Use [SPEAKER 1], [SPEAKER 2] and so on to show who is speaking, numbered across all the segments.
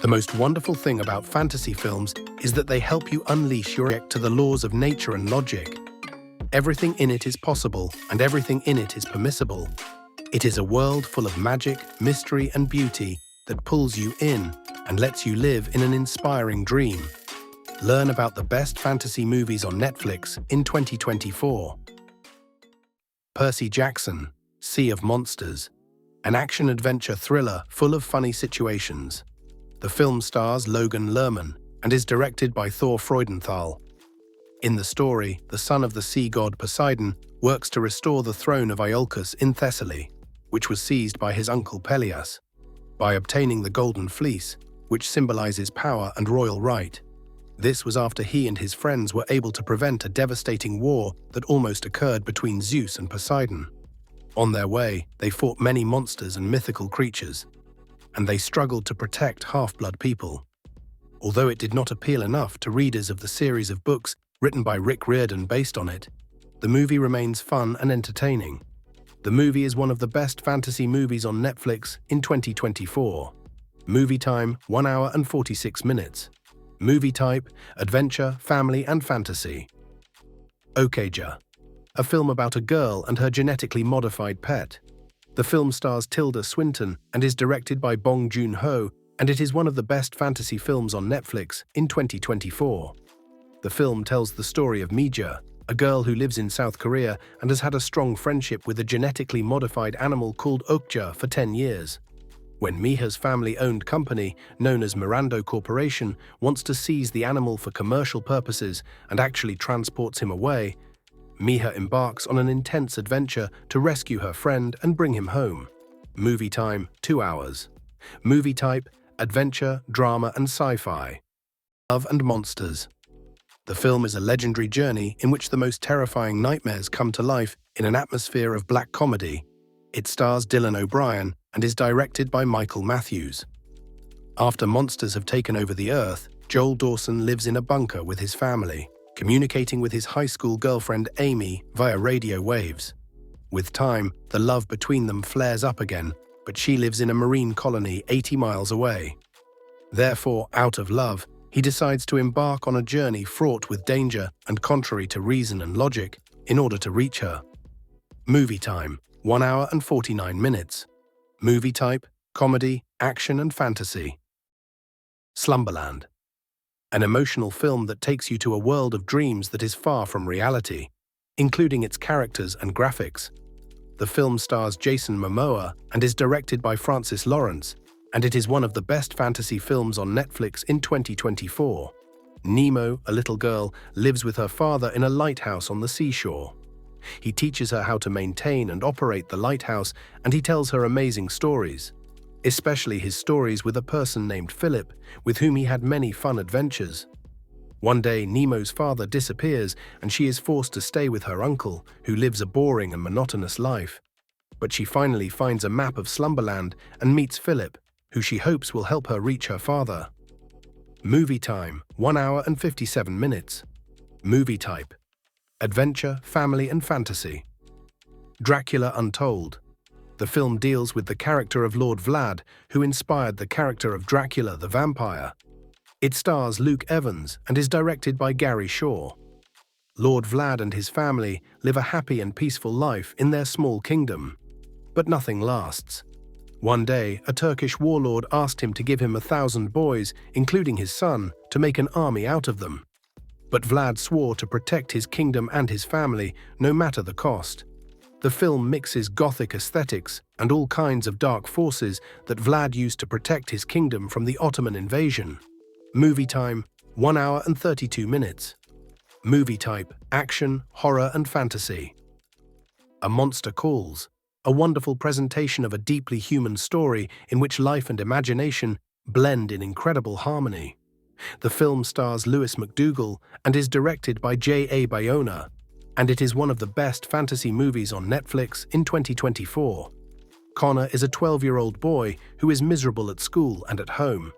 [SPEAKER 1] The most wonderful thing about fantasy films is that they help you unleash your to the laws of nature and logic. Everything in it is possible, and everything in it is permissible. It is a world full of magic, mystery, and beauty that pulls you in and lets you live in an inspiring dream. Learn about the best fantasy movies on Netflix in 2024. Percy Jackson, Sea of Monsters, an action-adventure thriller full of funny situations. The film stars Logan Lerman and is directed by Thor Freudenthal. In the story, the son of the sea god Poseidon works to restore the throne of Iolcus in Thessaly, which was seized by his uncle Peleus, by obtaining the Golden Fleece, which symbolizes power and royal right. This was after he and his friends were able to prevent a devastating war that almost occurred between Zeus and Poseidon. On their way, they fought many monsters and mythical creatures, and they struggled to protect half-blood people. Although it did not appeal enough to readers of the series of books written by Rick Riordan based on it, the movie remains fun and entertaining. The movie is one of the best fantasy movies on Netflix in 2024. Movie time, 1 hour and 46 minutes. Movie type, adventure, family, and fantasy. Okja, a film about a girl and her genetically modified pet. The film stars Tilda Swinton and is directed by Bong Joon-ho, and it is one of the best fantasy films on Netflix in 2024. The film tells the story of Mija, a girl who lives in South Korea and has had a strong friendship with a genetically modified animal called Okja for 10 years. When Mija's family-owned company, known as Mirando Corporation, wants to seize the animal for commercial purposes and actually transports him away, Mija embarks on an intense adventure to rescue her friend and bring him home. Movie time, 2 hours. Movie type, adventure, drama, and sci-fi. Love and monsters. The film is a legendary journey in which the most terrifying nightmares come to life in an atmosphere of black comedy. It stars Dylan O'Brien and is directed by Michael Matthews. After monsters have taken over the Earth, Joel Dawson lives in a bunker with his family, communicating with his high school girlfriend Amy via radio waves. With time, the love between them flares up again, but she lives in a marine colony 80 miles away. Therefore, out of love, he decides to embark on a journey fraught with danger and contrary to reason and logic in order to reach her. Movie time, 1 hour and 49 minutes. Movie type, comedy, action, and fantasy. Slumberland, an emotional film that takes you to a world of dreams that is far from reality, including its characters and graphics. The film stars Jason Momoa and is directed by Francis Lawrence, and it is one of the best fantasy films on Netflix in 2024. Nemo, a little girl, lives with her father in a lighthouse on the seashore. He teaches her how to maintain and operate the lighthouse, and he tells her amazing stories, especially his stories with a person named Philip, with whom he had many fun adventures. One day, Nemo's father disappears, and she is forced to stay with her uncle, who lives a boring and monotonous life. But she finally finds a map of Slumberland and meets Philip, who she hopes will help her reach her father. Movie time, 1 hour and 57 minutes. Movie type, adventure, family, and fantasy. Dracula Untold. The film deals with the character of Lord Vlad, who inspired the character of Dracula the vampire. It stars Luke Evans and is directed by Gary Shaw. Lord Vlad and his family live a happy and peaceful life in their small kingdom. But nothing lasts. One day, a Turkish warlord asked him to give him 1,000 boys, including his son, to make an army out of them. But Vlad swore to protect his kingdom and his family, no matter the cost. The film mixes gothic aesthetics and all kinds of dark forces that Vlad used to protect his kingdom from the Ottoman invasion. Movie time, 1 hour and 32 minutes. Movie type, action, horror, and fantasy. A Monster Calls. A wonderful presentation of a deeply human story in which life and imagination blend in incredible harmony. The film stars Lewis McDougall and is directed by J.A. Bayona, and it is one of the best fantasy movies on Netflix in 2024. Connor is a 12-year-old boy who is miserable at school and at home.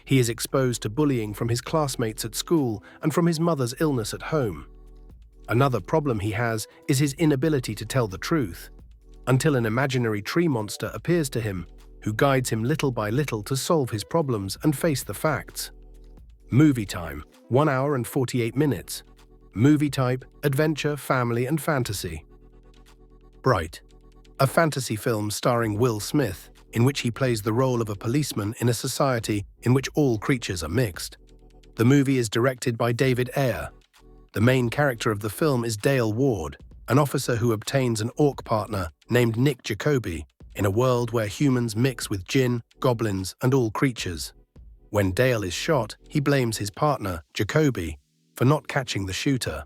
[SPEAKER 1] He is exposed to bullying from his classmates at school and from his mother's illness at home. Another problem he has is his inability to tell the truth. Until an imaginary tree monster appears to him, who guides him little by little to solve his problems and face the facts. Movie time, 1 hour and 48 minutes. Movie type, adventure, family and fantasy. Bright, a fantasy film starring Will Smith, in which he plays the role of a policeman in a society in which all creatures are mixed. The movie is directed by David Ayer. The main character of the film is Dale Ward, an officer who obtains an orc partner named Nick Jacoby in a world where humans mix with jinn, goblins, and all creatures. When Dale is shot, he blames his partner, Jacoby, for not catching the shooter.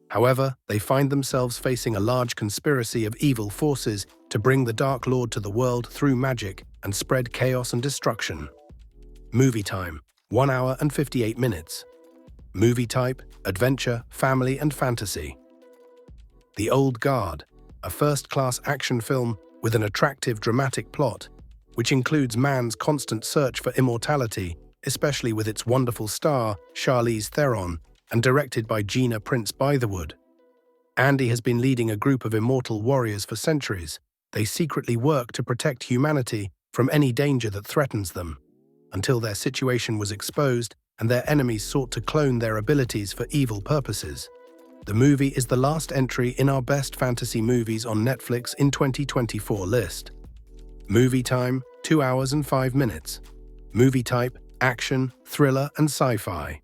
[SPEAKER 1] However, they find themselves facing a large conspiracy of evil forces to bring the Dark Lord to the world through magic and spread chaos and destruction. Movie time, 1 hour and 58 minutes. Movie type, adventure, family and fantasy. The Old Guard, a first-class action film with an attractive dramatic plot, which includes man's constant search for immortality, especially with its wonderful star, Charlize Theron, and directed by Gina Prince Bythewood. Andy has been leading a group of immortal warriors for centuries. They secretly work to protect humanity from any danger that threatens them, until their situation was exposed and their enemies sought to clone their abilities for evil purposes. The movie is the last entry in our Best Fantasy Movies on Netflix in 2024 list. Movie time, 2 hours and 5 minutes. Movie type, action, thriller and sci-fi.